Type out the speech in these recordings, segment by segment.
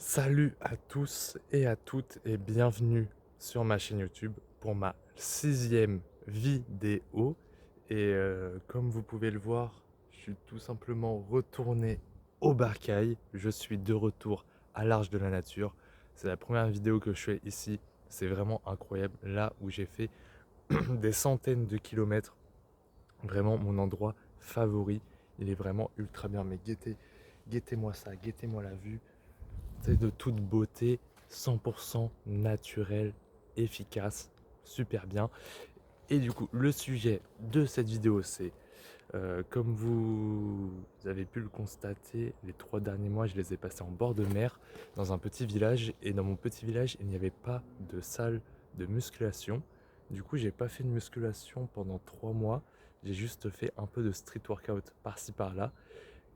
Salut à tous et à toutes et bienvenue sur ma chaîne YouTube pour ma sixième vidéo. Comme vous pouvez le voir, je suis tout simplement retourné au bercail. Je suis de retour à l'Arche de la Nature. C'est la première vidéo que je fais ici. C'est vraiment incroyable. Là où j'ai fait des centaines de kilomètres. Vraiment mon endroit favori. Il est vraiment ultra bien. Mais guettez-moi ça, guettez-moi la vue. C'est de toute beauté, 100% naturel, efficace, super bien. Et du coup, le sujet de cette vidéo, c'est, comme vous avez pu le constater, les 3 derniers mois, je les ai passés en bord de mer, dans un petit village. Et dans mon petit village, il n'y avait pas de salle de musculation. Du coup, j'ai pas fait de musculation pendant 3 mois. J'ai juste fait un peu de street workout par-ci par-là.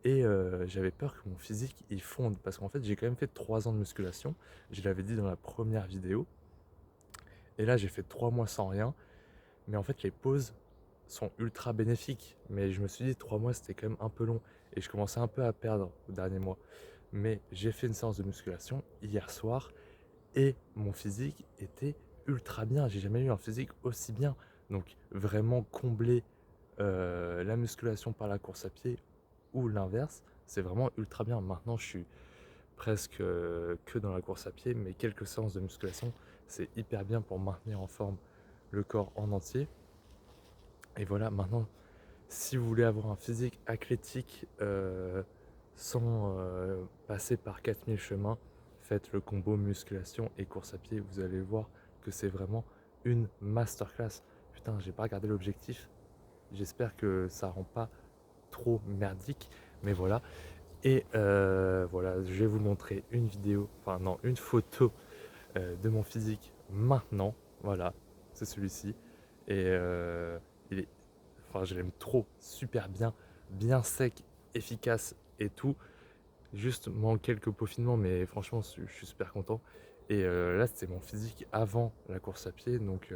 J'avais peur que mon physique il fonde parce qu'en fait j'ai quand même fait 3 ans de musculation, je l'avais dit dans la première vidéo. Et là j'ai fait 3 mois sans rien, mais en fait les pauses sont ultra bénéfiques. Mais je me suis dit 3 mois c'était quand même un peu long et je commençais un peu à perdre au dernier mois. Mais j'ai fait une séance de musculation hier soir et mon physique était ultra bien. J'ai jamais eu un physique aussi bien. Donc vraiment combler la musculation par la course à pied ou l'inverse, c'est vraiment ultra bien. Maintenant, je suis presque que dans la course à pied, mais quelques séances de musculation, c'est hyper bien pour maintenir en forme le corps en entier. Et voilà, maintenant, si vous voulez avoir un physique athlétique sans passer par 4000 chemins, faites le combo musculation et course à pied. Vous allez voir que c'est vraiment une masterclass. Putain, j'ai pas regardé l'objectif. J'espère que ça rend pas trop merdique, mais voilà. Voilà, je vais vous montrer une vidéo, enfin non, une photo de mon physique maintenant. Voilà, c'est celui-ci. Et il est, enfin, je l'aime trop, super bien, bien sec, efficace et tout. Juste manque quelques peaufinements, mais franchement, je suis super content. Là, c'était mon physique avant la course à pied, donc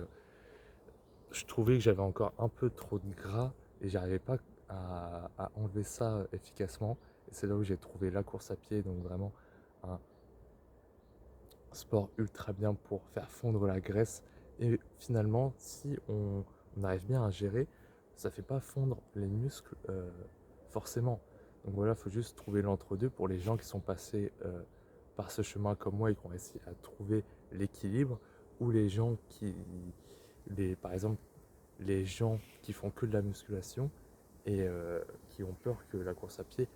je trouvais que j'avais encore un peu trop de gras et j'arrivais pas à enlever ça efficacement. Et c'est là où j'ai trouvé la course à pied, donc vraiment un sport ultra bien pour faire fondre la graisse. Et finalement, si on arrive bien à gérer, ça fait pas fondre les muscles forcément. Donc voilà, il faut juste trouver l'entre-deux pour les gens qui sont passés par ce chemin comme moi et qui ont réussi à trouver l'équilibre, ou les gens par exemple, les gens qui font que de la musculation et qui ont peur que la course à pied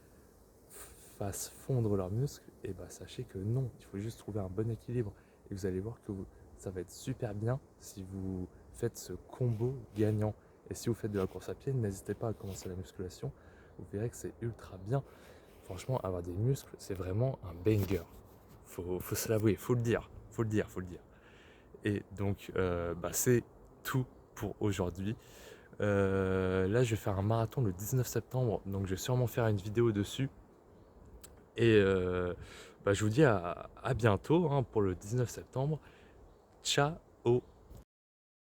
fasse fondre leurs muscles, et bah sachez que non, il faut juste trouver un bon équilibre. Et vous allez voir que ça va être super bien si vous faites ce combo gagnant. Et si vous faites de la course à pied, n'hésitez pas à commencer la musculation. Vous verrez que c'est ultra bien. Franchement, avoir des muscles, c'est vraiment un banger. Faut se l'avouer, faut le dire, faut le dire, faut le dire. Et donc, bah, c'est tout pour aujourd'hui. Là, je vais faire un marathon le 19 septembre, donc je vais sûrement faire une vidéo dessus. Bah, je vous dis à bientôt hein, pour le 19 septembre. Ciao!